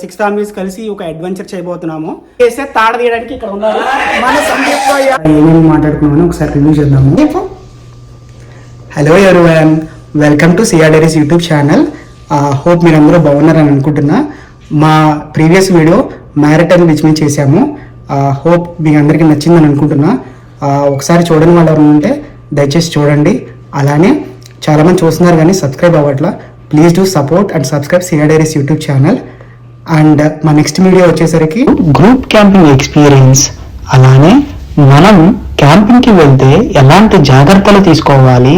6 families కలిసి ఒక adventure చేయబోతున్నాము. చేస్తే తాడ తీయడానికి ఇక్కడ ఉన్నారు మన సందీప్ భయ్య. ఏమేమి మాట్లాడుకున్నామని ఒకసారి రివ్యూ చేద్దాము. Hello everyone, welcome to CR diaries YouTube channel. Hope మీరు అందరూ బాగున్నారని అనుకుంటున్నా. మా ప్రీవియస్ వీడియో మ్యారథాన్ బీచ్ మీద చేశాము. హోప్ మీకు అందరికీ నచ్చిందని అనుకుంటున్నా. ఒకసారి చూడని వాళ్ళు ఎవరైనా ఉంటే దయచేసి చూడండి. అలానే చాలామంది చూస్తున్నారు కానీ సబ్స్క్రైబ్ అవ్వట్లా. Please do support and subscribe CR diaries YouTube channel. And మా నెక్స్ట్ వీడియో వచ్చేసరికి గ్రూప్ క్యాంపింగ్ ఎక్స్పీరియన్స్, అలానే మనం క్యాంపింగ్కి వెళ్తే ఎలాంటి జాగ్రత్తలు తీసుకోవాలి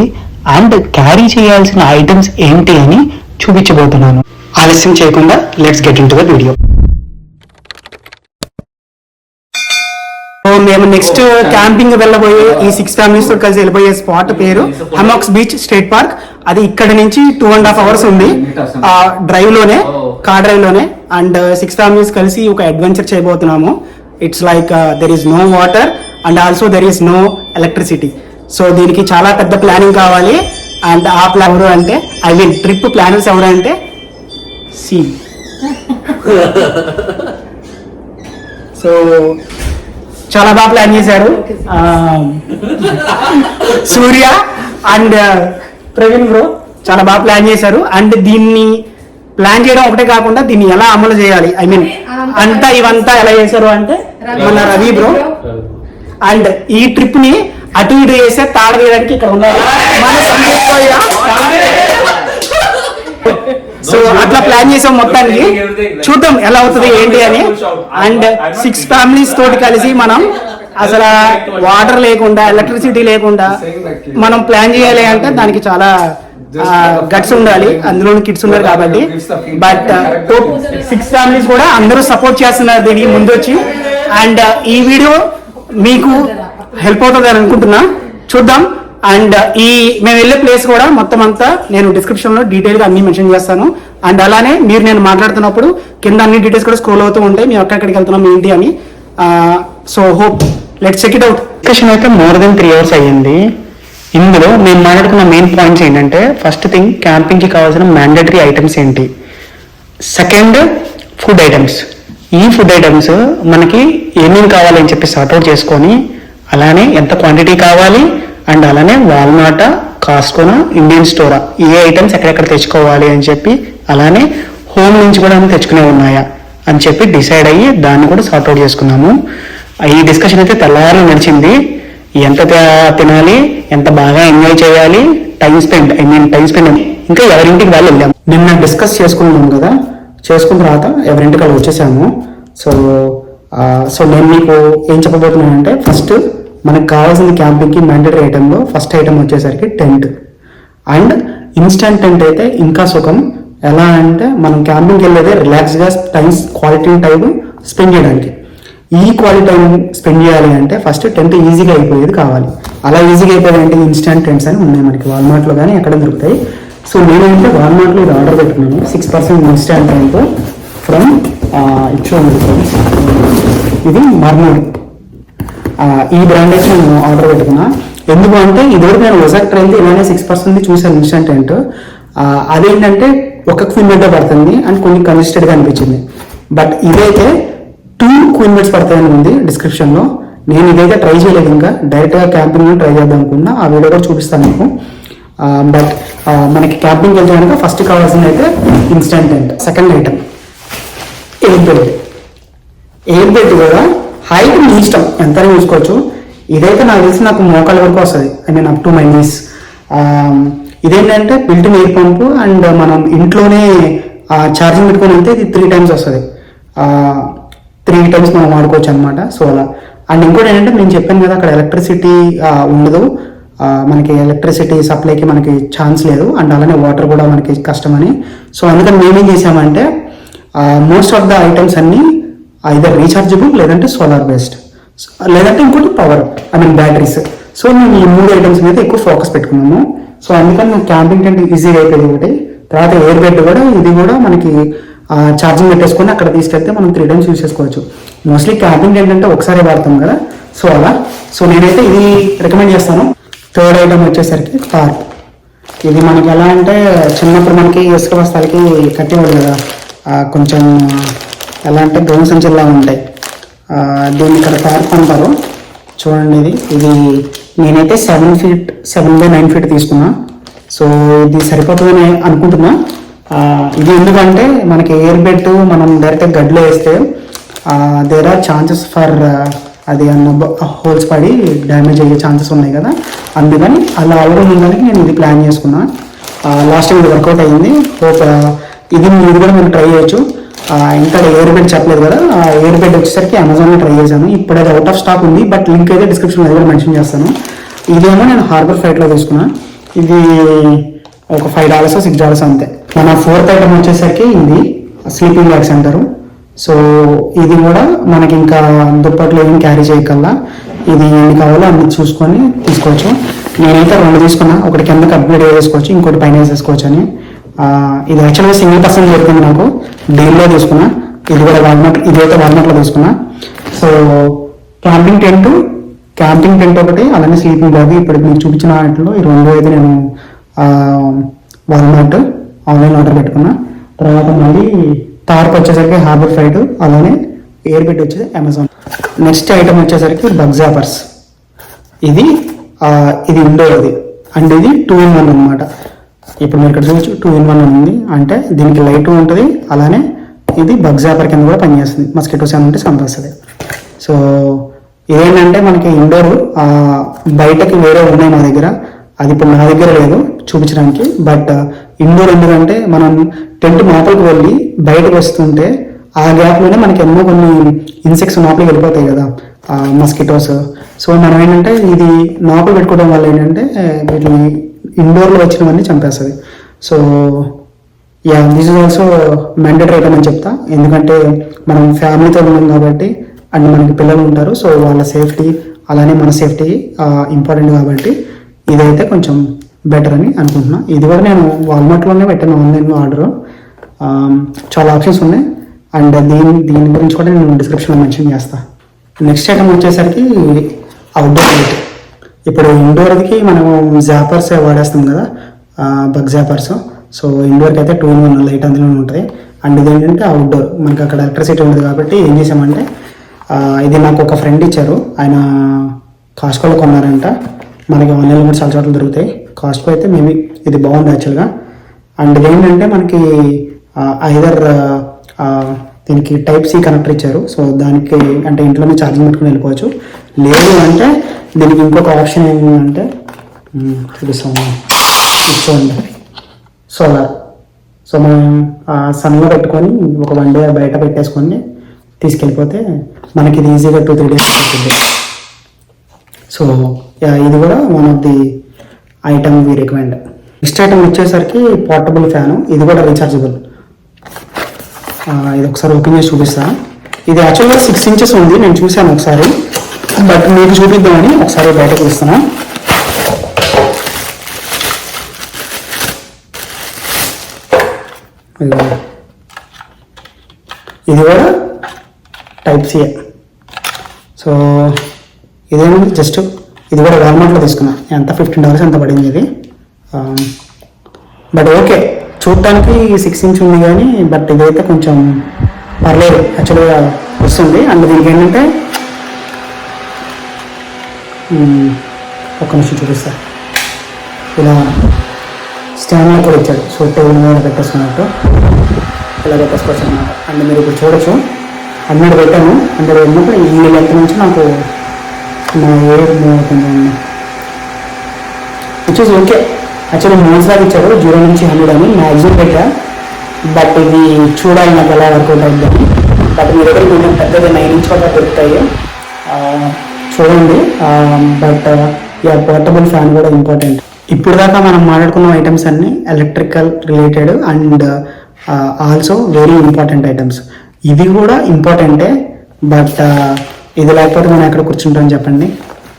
అండ్ క్యారీ చేయాల్సిన ఐటమ్స్ ఏంటి అని చూపించబోతున్నాను. ఆలస్యం చేయకుండా let's get in to the video. మేము నెక్స్ట్ క్యాంపింగ్ వెళ్ళబోయే ఈ 6 ఫ్యామిలీస్ తో కలిసి వెళ్ళబోయే స్పాట్ పేరు హమాక్స్ బీచ్ స్టేట్ పార్క్. అది ఇక్కడ నుంచి 2.5 hours ఉంది డ్రైవ్ లోనే, కార్ డ్రైవ్ లోనే. అండ్ 6 ఫ్యామిలీస్ కలిసి ఒక అడ్వెంచర్ చేయబోతున్నాము. It's like there is no water and also there is no electricity. So దీనికి చాలా పెద్ద ప్లానింగ్ కావాలి. అండ్ ఆ ప్లాన్ ఎవరు అంటే, ఐ మీన్ ట్రిప్ ప్లానర్స్ ఎవరు అంటే సి. సో చాలా బాగా ప్లాన్ చేశారు సూర్య అండ్ ప్రవీణ్ బ్రో, చాలా బాగా ప్లాన్ చేశారు. అండ్ దీన్ని ప్లాన్ చేయడం ఒకటే కాకుండా దీన్ని ఎలా అమలు చేయాలి, ఐ మీన్ అంతా ఇవంతా ఎలా చేశారు అంటే మన రవి బ్రో. అండ్ ఈ ట్రిప్ ని అటు ఇటు చేస్తే తాడ తీయడానికి ఇక్కడ ఉన్నారు మన సందీప్ భయ్య. సో అట్లా ప్లాన్ చేసాం మొత్తానికి. చూద్దాం ఎలా అవుతుంది ఏంటి అని. అండ్ 6 ఫ్యామిలీస్ తోటి కలిసి మనం అసలు వాటర్ లేకుండా, ఎలక్ట్రిసిటీ లేకుండా మనం ప్లాన్ చేయాలి అంటే దానికి చాలా గట్స్ ఉండాలి. అందులో కిడ్స్ ఉన్నారు కాబట్టి. బట్ 6 ఫ్యామిలీస్ కూడా అందరూ సపోర్ట్ చేస్తున్నారు దీనికి ముందు వచ్చి. అండ్ ఈ వీడియో మీకు హెల్ప్ అవుతుంది అని అనుకుంటున్నా. చూద్దాం. అండ్ ఈ మేము వెళ్ళే ప్లేస్ కూడా మొత్తం అంతా నేను డిస్క్రిప్షన్ లో డీటెయిల్ గా అన్ని మెన్షన్ చేస్తాను. అండ్ అలానే మీరు నేను మాట్లాడుతున్నప్పుడు కింద అన్ని డీటెయిల్స్ కూడా స్క్రోల్ అవుతూ ఉంటాయి, మేము ఎక్కడికి వెళ్తున్నాం ఏంటి అని. So hope let's check it out. Discussion అయితే మోర్ దెన్ 3 hours అయ్యింది. ఇందులో మేము మాట్లాడుకున్న మెయిన్ పాయింట్స్ ఏంటంటే, ఫస్ట్ థింగ్ క్యాంపింగ్ కి కావాల్సిన మ్యాండేటరీ ఐటమ్స్ ఏంటి, సెకండ్ ఫుడ్ ఐటమ్స్. ఈ ఫుడ్ ఐటమ్స్ మనకి ఏమేమి కావాలని చెప్పి సార్ట్అవుట్ చేసుకొని, అలానే ఎంత క్వాంటిటీ కావాలి, అండ్ అలానే వాల్మార్ట్, కాస్కోనా, ఇండియన్ స్టోరా ఏ ఐటమ్స్ ఎక్కడెక్కడ తెచ్చుకోవాలి అని చెప్పి, అలానే హోమ్ నుంచి కూడా తెచ్చుకునే ఉన్నాయా అని చెప్పి డిసైడ్ అయ్యి దాన్ని కూడా సార్ట్అవుట్ చేసుకున్నాము. ఈ డిస్కషన్ అయితే తెల్లారి నడిచింది. ఎంత తినాలి, ఎంత బాగా ఎంజాయ్ చేయాలి, టైం స్పెండ్ ఇంకా ఎవరింటికి వాళ్ళు వెళ్ళాము. నిన్న డిస్కస్ చేసుకున్నాం కదా, చేసుకున్న తర్వాత ఎవరింటికి వాళ్ళు వచ్చేసాము. సో నేను మీకు ఏం చెప్పబోతున్నాను అంటే, ఫస్ట్ మనకు కావాల్సిన క్యాంపింగ్కి మ్యాండేటరీ ఐటెంలో ఫస్ట్ ఐటమ్ వచ్చేసరికి టెంట్. అండ్ ఇన్స్టెంట్ టెంట్ అయితే ఇంకా సుఖం. ఎలా అంటే మనం క్యాంపింగ్కి వెళ్ళేదే రిలాక్స్గా క్వాలిటీ టైం స్పెండ్ చేయడానికి. ఈ క్వాలిటీ టైం స్పెండ్ చేయాలి అంటే ఫస్ట్ టెంట్ ఈజీగా అయిపోయేది కావాలి. అలా ఈజీగా అయిపోయేది అంటే ఇన్స్టెంట్ టెంట్స్ అని ఉన్నాయి మనకి వాల్మార్ట్లో కానీ ఎక్కడ దొరుకుతాయి. సో నేనంటే వాల్మార్ట్లో ఇది ఆర్డర్ పెట్టుకున్నాను. 6% ఇన్స్టెంట్ టెంట్ ఫ్రమ్ ఇది మర్నూర్. ఈ బ్రాండ్ అయితే నేను ఆర్డర్ పెట్టుకున్నా. ఎందుకు అంటే ఇదివరకు నేను ఒజాక్ ట్రైన్కి ఇలానే 6% చూసాను ఇన్స్టెంట్ టెంట్. అదేంటంటే ఒక క్వీన్ బెడ్ పడుతుంది అండ్ కొన్ని కన్సిస్టెడ్గా అనిపించింది. బట్ ఇదైతే 2 క్వీన్ బెడ్స్ పడతాయని ఉంది డిస్క్రిప్షన్లో. నేను ఇదైతే ట్రై చేయలేదు, ఇంకా డైరెక్ట్గా క్యాంపింగ్ ట్రై చేద్దాం అనుకున్నా. ఆ వీడియో కూడా చూపిస్తాను మీకు. బట్ మనకి క్యాంపింగ్ వెళ్తే కనుక ఫస్ట్ కావాల్సింది అయితే instant tent. Second item air bed కూడా హైట్ మీ ఇష్టం ఎంతైనా చూసుకోవచ్చు. ఇదైతే నాకు తెలిసి నాకు మోకాల వరకు వస్తుంది, I mean up to my knees. ఇదేంటంటే బిల్ట్ ఎయిర్ పంపు అండ్ మనం ఇంట్లోనే ఛార్జింగ్ పెట్టుకొని వెళ్తే ఇది 3 times వస్తుంది. 3 times మనం వాడుకోవచ్చు అనమాట. సో అలా. అండ్ ఇంకోటి ఏంటంటే నేను చెప్పాను కదా, అక్కడ ఎలక్ట్రిసిటీ ఉండదు, మనకి ఎలక్ట్రిసిటీ సప్లైకి మనకి ఛాన్స్ లేదు. అండ్ అలానే వాటర్ కూడా మనకి కష్టమని. సో అందుకని మేమేం చేసామంటే మోస్ట్ ఆఫ్ ద ఐటమ్స్ అన్నీ ఐదర్ రీఛార్జబుల్, లేదంటే సోలార్ బేస్డ్, లేదంటే ఇంకోటి power, I mean batteries. So మేము ఈ 3 ఐటమ్స్ మీద ఎక్కువ ఫోకస్ పెట్టుకున్నాము. సో అందుకని మేము క్యాంపింగ్ టెంట్ ఈజీగా అయిపోయింది ఒకటి. తర్వాత ఎయిర్ బెడ్ కూడా, ఇది కూడా మనకి ఛార్జింగ్ పెట్టేసుకొని అక్కడ తీసుకెళ్తే మనం 3 times యూజ్ చేసుకోవచ్చు. మోస్ట్లీ క్యాంపింగ్ టెంట్ అంటే ఒకసారి వాడతాం కదా, సో అలా. సో నేనైతే ఇది రికమెండ్ చేస్తాను. థర్డ్ ఐటమ్ వచ్చేసరికి టార్ప్. ఇది మనకి ఎలా అంటే చిన్నప్పుడు మనకి ఇసుక బస్తాలకి కట్టేవాడు కదా, కొంచెం ఎలా అంటే గౌన్ సంచుల్లా ఉంటాయి. దీన్ని ఇక్కడ టార్ప్ అంటారు. చూడండి ఇది నేనైతే 7 feet 7 by 9 feet తీసుకున్నా. సో ఇది సరిపోతుందని అనుకుంటున్నా. ఇది ఎందుకంటే మనకి ఎయిర్ బెడ్ మనం డైరెక్ట్గా గడ్డలో వేస్తే దేర్ ఆర్ ఛాన్సెస్ ఫర్ అది అన్న హోల్స్ పడి డ్యామేజ్ అయ్యే ఛాన్సెస్ ఉన్నాయి కదా, అందుకని అలా ఆల్రెడీ ఉండడానికి నేను ఇది ప్లాన్ చేసుకున్నా. లాస్ట్ టైం ఇది వర్కౌట్ అయ్యింది. హోప్ ఇది కూడా మీరు ట్రై చేయొచ్చు. ఇంకా ఎయిర్ బెడ్ చెప్పలేదు కదా, ఎయిర్ బెడ్ వచ్చేసరికి అమెజాన్లో ట్రై చేశాను. ఇప్పుడు అది అవుట్ ఆఫ్ స్టాక్ ఉంది, బట్ లింక్ అయితే డిస్క్రిప్షన్లో అది కూడా మెన్షన్ చేస్తాను. ఇదేమో నేను హార్బర్ ఫ్లైట్లో తీసుకున్నా. ఇది ఒక $5 $6 అంతే. మన 4th ఐటమ్ వచ్చేసరికి ఇది స్లీపింగ్ బ్యాగ్స్ అంటారు. సో ఇది కూడా మనకి ఇంకా దుప్పట్లు ఏమి క్యారీ చేయగలరా, ఇది ఎన్ని కావాలో అన్ని చూసుకొని తీసుకోవచ్చు. నేనైతే 2 తీసుకున్నా, ఒకటి కిందకి అప్గ్రేడ్ చేసుకోవచ్చు, ఇంకోటి పైన వేసేసుకోవచ్చు అని. ఇది యాక్చువల్గా సింగిల్ పర్సన్ దొరికింది నాకు, డీల్లో తీసుకున్నా. ఇది కూడా ఇదైతే వాల్మార్ట్లో తీసుకున్నా. సో క్యాంపింగ్ టెంట్ ఒకటి, అలానే స్లీపింగ్ బ్యాగ్. ఇప్పుడు మీకు చూపించిన వాటిలో ఈ 2 అయితే నేను వాల్మార్ట్ ఆన్లైన్ ఆర్డర్ పెట్టుకున్నా. తర్వాత మళ్ళీ టార్ప్ వచ్చేసరికి హార్బర్ ఫ్లైట్, అలానే ఎయిర్ బెడ్ వచ్చేసి అమెజాన్. నెక్స్ట్ ఐటమ్ వచ్చేసరికి బగ్ జాపర్స్. ఇది ఇండోర్ అది, అండ్ ఇది 2-in-1 అనమాట. ఇప్పుడు మీరు ఇక్కడ చూడొచ్చు 2-in-1 ఉంది. అంటే దీనికి లైట్ ఉంటుంది, అలానే ఇది బగ్ జాపర్ కింద కూడా పనిచేస్తుంది. మస్కిటోస్ ఏమంటే చంపేస్తుంది. సో ఇదేంటంటే మనకి ఇండోర్ బయటకి వేరే ఉన్నాయి మా దగ్గర, అది ఇప్పుడు నా దగ్గర లేదు చూపించడానికి. బట్ ఇండోర్ ఎందుకంటే మనం టెంట్ లోపలికి వెళ్ళి బయటకు వస్తుంటే ఆ గ్యాప్లోనే మనకి ఎన్నో కొన్ని ఇన్సెక్ట్స్ లోపలికి వెళ్ళిపోతాయి కదా, మస్కిటోస్. సో మనం ఏంటంటే ఇది లోపల పెట్టుకోవడం వల్ల ఏంటంటే వీటిని ఇండోర్లో వచ్చినవన్నీ చంపేస్తుంది. So this is also mandatory item అని చెప్తా, ఎందుకంటే మనం ఫ్యామిలీతో ఉన్నాం కాబట్టి, అండ్ మనకి పిల్లలు ఉంటారు. సో వాళ్ళ సేఫ్టీ అలానే మన సేఫ్టీ ఇంపార్టెంట్ కాబట్టి ఇదైతే కొంచెం బెటర్ అని అనుకుంటున్నా. ఇది కూడా నేను వాల్మార్ట్లోనే పెట్టాను ఆన్లైన్లో ఆర్డర్. చాలా ఆప్షన్స్ ఉన్నాయి, అండ్ దీని గురించి కూడా నేను డిస్క్రిప్షన్లో మెన్షన్ చేస్తాను. నెక్స్ట్ ఐటమ్ వచ్చేసరికి అవుట్డోర్ లైట్. ఇప్పుడు ఇండోర్కి మనం జాపర్స్ వాడేస్తాం కదా, బగ్ జాపర్స్. సో ఇండోర్కి అయితే 2-in-1 లైట్ అందులోనే ఉంటుంది. అండ్ ఇదేంటంటే అవుట్డోర్, మనకి అక్కడ ఎలక్ట్రిసిటీ ఉంది కాబట్టి ఏం చేసామంటే ఇది నాకు ఒక ఫ్రెండ్ ఇచ్చారు. ఆయన కాస్ట్కోలో కొన్నారంట. మనకి ఆన్లైన్లో కూడా చాలా చోట్ల దొరుకుతాయి. కాస్ట్కో అయితే మేబీ ఇది బాగుంది యాక్చువల్గా. అండ్ ఇదేంటంటే మనకి ఐదర్ దీనికి Type-C కనెక్టర్ ఇచ్చారు. సో దానికి అంటే ఇంట్లోనే ఛార్జింగ్ పెట్టుకుని వెళ్ళిపోవచ్చు. లేదు అంటే దీనికి ఇంకొక ఆప్షన్ ఏంటంటే చూపిస్తాము, సోలార్. సో మనం సన్లో పెట్టుకొని ఒక 1 day బయట పెట్టేసుకొని తీసుకెళ్ళిపోతే మనకి ఇది ఈజీగా 2-3 days పడుతుంది. సో ఇది కూడా one of the item we recommend. Next item వచ్చేసరికి పోర్టబుల్ ఫ్యాను. ఇది కూడా రీఛార్జబుల్. ఇది ఒకసారి ఓపెన్ చేసి చూపిస్తా. ఇది యాక్చువల్గా 6 inches ఉంది, నేను చూశాను ఒకసారి, బట్ మీకు చూపిద్దామని ఒకసారి బయటకు ఇస్తున్నా. ఇది కూడా Type-C. సో ఇదేంటి జస్ట్ ఇది కూడా వాల్మార్ట్లో తీసుకున్నా. ఎంత $15 ఎంత పడింది ఇది. బట్ ఓకే, చూడటానికి 6 inch ఉంది కానీ, బట్ ఇదైతే కొంచెం పర్లేదు యాక్చువల్గా వస్తుంది. అండ్ దీనికి ఏంటంటే ఒక్క నిమిషం చూపిస్తా. ఇలా స్టాండ్ కూడా ఇచ్చాడు. సో టేబుల్ మీద పెట్టేసుకున్నట్టు ఇలా పెట్టేసుకోవచ్చు అనమాట. అండ్ మీరు ఇప్పుడు చూడొచ్చు, 100 పెట్టాను. 100 పెట్టినప్పుడు ఈ లెక్క నుంచి నాకు నా ఎయిర్ మూవ్ అవుతుంది. Which is okay. యాక్చువల్లీ మోన్స్ లాగా ఇచ్చారు 0 నుంచి 100 అని మ్యాక్సిమం పెట్టా. బట్ ఇది చూడాలి నాకు ఎలా వర్కౌట్ అవుతుంది. బట్ మీ దగ్గర కొంచెం పెద్దగా 9 inch వరకు దొరుకుతాయి చూడండి. బట్ పోర్టబుల్ ఫ్యాన్ కూడా ఇంపార్టెంట్. ఇప్పుడు దాకా మనం మాట్లాడుకున్న ఐటమ్స్ అన్నీ electrical related and also very important items. ఇది కూడా ఇంపార్టెంటే, బట్ ఇది లేకపోతే మనం ఎక్కడ కూర్చుంటాం చెప్పండి.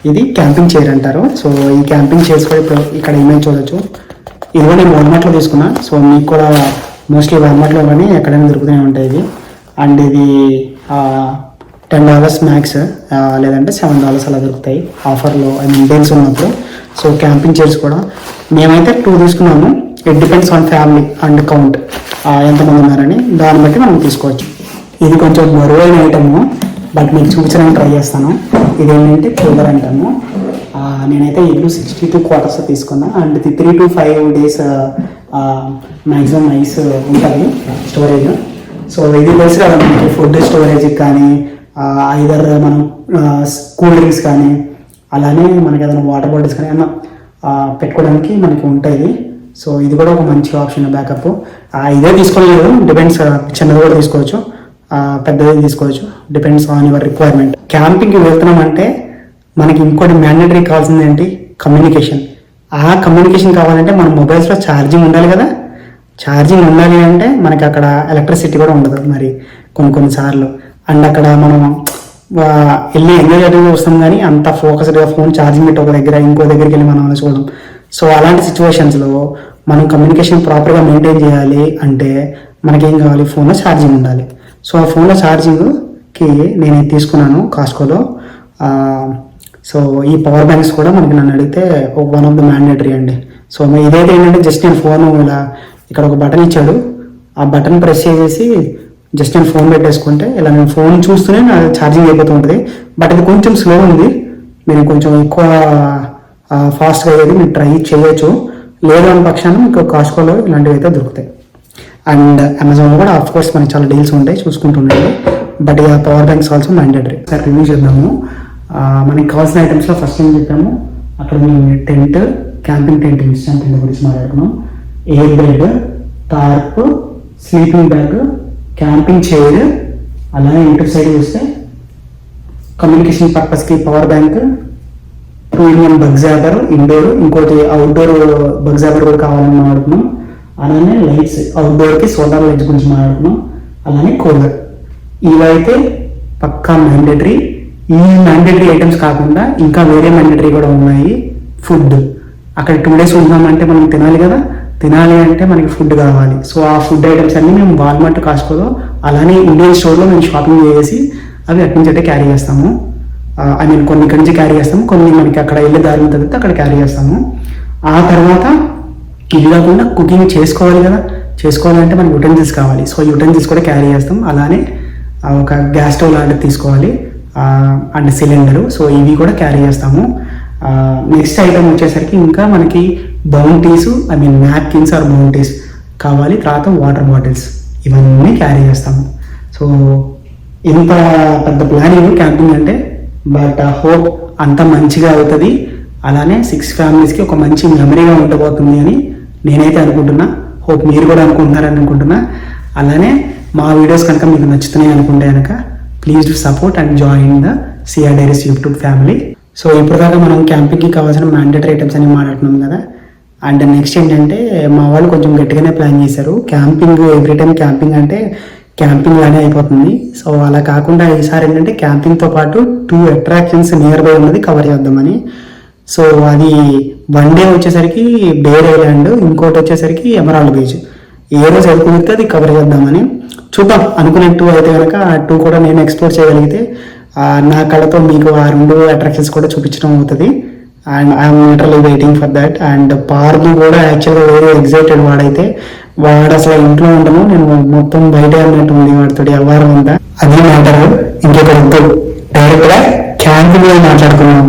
ఇది క్యాంపింగ్ చైర్ అంటారు. సో ఈ క్యాంపింగ్ చైర్స్ కూడా ఇప్పుడు ఇక్కడ ఇమేజ్ చూడొచ్చు. ఇది కూడా నేను వాల్మార్ట్లో తీసుకున్నా. సో మీకు కూడా మోస్ట్లీ వాల్మార్ట్లో కానీ ఎక్కడైనా దొరుకుతూనే ఉంటాయి ఇది. అండ్ ఇది $10 మ్యాక్స్, లేదంటే $7 అలా దొరుకుతాయి ఆఫర్లో, డీల్స్ ఉన్నప్పుడు. సో క్యాంపింగ్ చైర్స్ కూడా మేమైతే 2 తీసుకున్నాము. It depends on family and count. ఎంతమంది ఉన్నారని దాన్ని బట్టి మనం తీసుకోవచ్చు. ఇది కొంచెం బరువైన ఐటము, బట్ మీకు చూపించడానికి ట్రై చేస్తాను. ఇదేంటంటే కూలర్ అంటాము. నేనైతే ఇల్లు 62 quarters తీసుకున్నా, and 3 to 5 days maximum ice ఉంటుంది స్టోరేజ్. సో ఇది తెలుసు కదా మనకి, ఫుడ్ స్టోరేజ్కి కానీ ఐదర్ మనం కూల్ డ్రింక్స్ కానీ అలానే మనకి ఏదైనా వాటర్ బాటిల్స్ కానీ ఏమన్నా పెట్టుకోవడానికి మనకి ఉంటుంది. సో ఇది కూడా ఒక మంచి ఆప్షన్ బ్యాకప్. ఇదే తీసుకోలేదు, డిపెండ్స్, చిన్నది కూడా తీసుకోవచ్చు, పెద్దది తీసుకోవచ్చు, డిపెండ్స్ ఆన్ యువర్ రిక్వైర్మెంట్. క్యాంపింగ్కి వెళ్తున్నామంటే మనకి ఇంకోటి మ్యాండేటరీ కావాల్సింది ఏంటి, కమ్యూనికేషన్. ఆ కమ్యూనికేషన్ కావాలంటే మన మొబైల్స్లో ఛార్జింగ్ ఉండాలి కదా. ఛార్జింగ్ ఉండాలి అంటే మనకి అక్కడ ఎలక్ట్రిసిటీ కూడా ఉండదు మరి కొన్నిసార్లు. అండ్ అక్కడ మనం వెళ్ళి ఎంజాయ్ చేయడం వస్తాం కానీ అంత ఫోకస్డ్గా ఫోన్ ఛార్జింగ్ పెట్టి ఒక దగ్గర ఇంకో దగ్గరికి వెళ్ళి మనం చూడడం. సో అలాంటి సిచ్యువేషన్స్లో మనం కమ్యూనికేషన్ ప్రాపర్గా మెయింటైన్ చేయాలి అంటే మనకేం కావాలి, ఫోన్లో ఛార్జింగ్ ఉండాలి. సో ఆ ఫోన్లో ఛార్జింగ్కి నేను తీసుకున్నాను కాస్కోలో. సో ఈ పవర్ బ్యాంక్స్ కూడా మనకి నన్ను అడిగితే వన్ ఆఫ్ ద మ్యాండేటరీ అండి. సో ఇదైతే ఏంటంటే జస్ట్ నేను ఫోన్ ఇలా ఇక్కడ ఒక బటన్ ఇచ్చాడు, ఆ బటన్ ప్రెస్ చేసేసి జస్ట్ నేను ఫోన్ పెట్టేసుకుంటే ఇలా నేను ఫోన్ చూస్తూనే నా ఛార్జింగ్ అయిపోతూ ఉంటుంది. బట్ ఇది కొంచెం స్లో ఉంది, నేను కొంచెం ఎక్కువ ఫాస్ట్గా అయ్యేది మీరు ట్రై చేయొచ్చు. లేదు అని పక్షాన మీకు కాస్కోలో ఇలాంటివి అయితే దొరుకుతాయి. అండ్ అమెజాన్లో కూడా ఆఫ్ కోర్స్ మనకి చాలా డీల్స్ ఉంటాయి, చూసుకుంటుండండి. బట్ ఇక power banks also mandatory. Sir review చేద్దాము. మనకి కావాల్సిన ఐటమ్స్లో ఫస్ట్ ఏం చెప్పాము, అక్కడ మేము tent, camping tent, instant tent గురించి మాట్లాడుకున్నాం. Air bed, tarp, sleeping bag, camping chair, అలానే ఇంటి సైడ్ చూస్తే కమ్యూనికేషన్ పర్పస్కి power bank, 2-in-1 bug zapper indoor, ఇంకోటి అవుట్డోర్ బగ్ జాబర్ కూడా కావాలని మాట్లాడుకున్నాం. అలానే లైట్స్, అవుట్డోర్కి సోలార్ లైట్స్ గురించి మాట్లాడుకున్నాం. అలానే కూలర్. ఇవైతే పక్కా మ్యాండేటరీ. ఈ మ్యాండేటరీ ఐటమ్స్ కాకుండా ఇంకా వేరే మ్యాండేటరీ కూడా ఉన్నాయి. ఫుడ్, అక్కడ 2 days ఉన్నామంటే మనం తినాలి కదా, తినాలి అంటే మనకి ఫుడ్ కావాలి. సో ఆ ఫుడ్ ఐటమ్స్ అన్నీ మేము వాల్మార్ట్, కాస్కోలో అలానే ఇండియన్ స్టోర్లో మేము షాపింగ్ చేసి అవి అటు నుంచి అయితే క్యారీ చేస్తాము. ఐ మీన్ కొన్ని ఇక్కడి నుంచి క్యారీ చేస్తాము, కొన్ని మనకి అక్కడ వెళ్ళే దారి తర్వాత అక్కడ క్యారీ చేస్తాము. ఆ తర్వాత ఇది కాకుండా కుకింగ్ చేసుకోవాలి కదా, చేసుకోవాలంటే మనకి యుటెన్సిల్స్ కావాలి. సో యుటెన్సిల్స్ కూడా క్యారీ చేస్తాం. అలానే ఒక గ్యాస్ స్టవ్ లాంటిది తీసుకోవాలి అండ్ సిలిండరు. సో ఇవి కూడా క్యారీ చేస్తాము. నెక్స్ట్ ఐటమ్ వచ్చేసరికి ఇంకా మనకి bounties, I mean napkins are bounties కావాలి. తర్వాత వాటర్ బాటిల్స్, ఇవన్నీ క్యారీ చేస్తాము. సో ఇంత పెద్ద ప్లానింగ్ క్యాంపింగ్ అంటే, బట్ హోప్ అంత మంచిగా అవుతుంది. అలానే 6 familiesకి ఒక మంచి మెమరీగా ఉండబోతుంది అని నేనైతే అనుకుంటున్నా. హోప్ మీరు కూడా అనుకుంటున్నారని అనుకుంటున్నా. అలానే మా వీడియోస్ కనుక మీకు నచ్చుతున్నాయి అనుకుంటే కనుక please do support and join the CR diaries YouTube family. So ఇప్పుడు దాకా మనం క్యాంపింగ్కి కావాల్సిన మ్యాండేటరీ ఐటమ్స్ అని మాట్లాడుతున్నాం కదా. అండ్ నెక్స్ట్ ఏంటంటే మా వాళ్ళు కొంచెం గట్టిగానే ప్లాన్ చేశారు. క్యాంపింగ్ ఎవ్రీ టైం క్యాంపింగ్ అంటే క్యాంపింగ్ లానే అయిపోతుంది. సో అలా కాకుండా ఈసారి ఏంటంటే క్యాంపింగ్తో పాటు 2 attractions నియర్ బై ఉన్నది కవర్ చేద్దామని. సో అది 1 day వచ్చేసరికి బేర్ ఐలాండ్, ఇంకోటి వచ్చేసరికి ఎమరాల్డ్ బీచ్. ఏ రోజు కుదిరితే అది కవర్ చేద్దామని చూద్దాం. అనుకున్నట్టు అయితే కనుక ఆ 2 కూడా నేను ఎక్స్ప్లోర్ చేయగలిగితే నా కళతో మీకు ఆ 2 attractions కూడా చూపించడం అవుతుంది. And I'm literally waiting for that. And పార్దు కూడా యాక్చువల్గా వెరీ ఎక్సైటెడ్. వాడు అసలు ఇంట్లో ఉండను, నేను మొత్తం బయట అన్నట్టు ఉంది వాడితో వ్యవహారం అంతా. అది మ్యాటర్. ఇంకొక డైరెక్ట్గా క్యాంపింగ్ మాట్లాడుకున్నాం.